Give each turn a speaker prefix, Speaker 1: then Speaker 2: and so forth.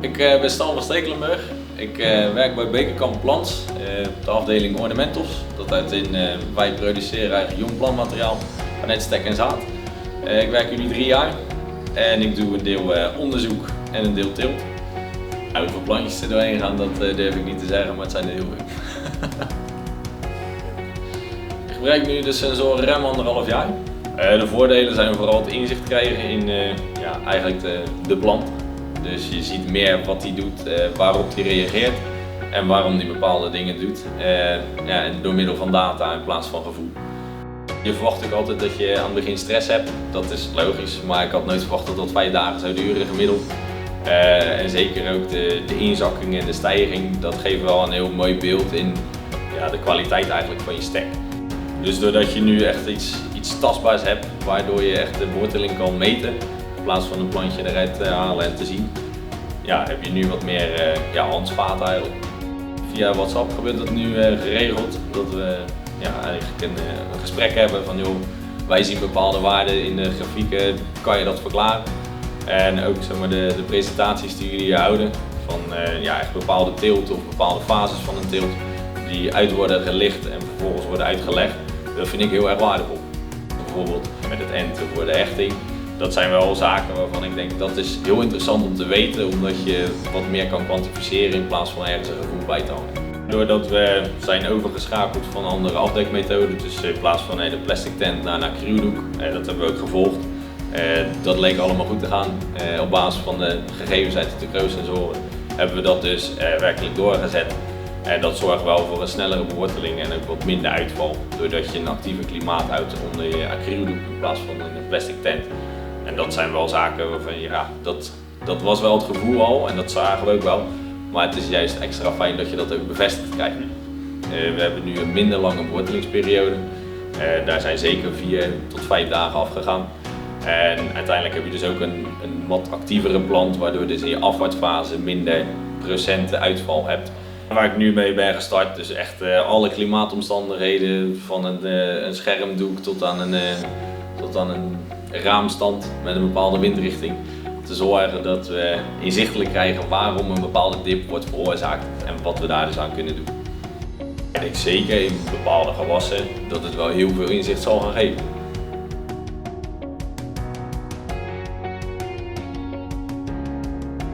Speaker 1: Ik ben Stan van Stekelenburg. Ik werk bij Bekerkamp Plants op de afdeling Ornamentals. Dat houdt in, wij produceren eigenlijk jong plantmateriaal vanuit stek en zaad. Ik werk hier nu 3 jaar en ik doe een deel onderzoek en een deel teelt. Hoeveel plantjes er doorheen gaan, dat durf ik niet te zeggen, maar het zijn er heel veel. Ik gebruik nu de sensoren ruim 1,5 jaar. De voordelen zijn vooral het inzicht krijgen in eigenlijk de plant. Dus je ziet meer wat hij doet, waarop hij reageert en waarom hij bepaalde dingen doet. En door middel van data in plaats van gevoel. Je verwacht ook altijd dat je aan het begin stress hebt, dat is logisch, maar ik had nooit verwacht dat dat 5 dagen zou duren gemiddeld. En zeker ook de inzakking en de stijging, dat geeft wel een heel mooi beeld in de kwaliteit eigenlijk van je stek. Dus doordat je nu echt iets tastbaars hebt, waardoor je echt de worteling kan meten, in plaats van een plantje eruit te halen en te zien, heb je nu wat meer handvaten eigenlijk. Via WhatsApp gebeurt dat nu geregeld, dat we eigenlijk een gesprek hebben van joh, wij zien bepaalde waarden in de grafieken, kan je dat verklaren? En ook zeg maar, de presentaties die jullie hier houden van echt bepaalde teelt of bepaalde fases van een teelt die uit worden gelicht en vervolgens worden uitgelegd, dat vind ik heel erg waardevol. Bijvoorbeeld met het enten voor de hechting. Dat zijn wel zaken waarvan ik denk dat is heel interessant om te weten, omdat je wat meer kan kwantificeren in plaats van ergens een gevoel bij te hangen. Doordat we zijn overgeschakeld van andere afdekmethoden, dus in plaats van de plastic tent naar een acryldoek, dat hebben we ook gevolgd. Dat leek allemaal goed te gaan. Op basis van de gegevens uit de groosensoren hebben we dat dus werkelijk doorgezet. En dat zorgt wel voor een snellere beworteling en ook wat minder uitval, doordat je een actieve klimaat houdt onder je acryldoek in plaats van een plastic tent. En dat zijn wel zaken waarvan dat was wel het gevoel al en dat zagen we ook wel. Maar het is juist extra fijn dat je dat ook bevestigd krijgt. We hebben nu een minder lange bewortelingsperiode. Daar zijn zeker 4 tot 5 dagen afgegaan. En uiteindelijk heb je dus ook een wat actievere plant, waardoor je dus in je afwaartfase minder procenten uitval hebt. Waar ik nu mee ben gestart, dus echt alle klimaatomstandigheden, van een schermdoek tot aan een raamstand met een bepaalde windrichting. Te zorgen dat we inzichtelijk krijgen waarom een bepaalde dip wordt veroorzaakt en wat we daar dus aan kunnen doen. Ik denk zeker in bepaalde gewassen dat het wel heel veel inzicht zal gaan geven.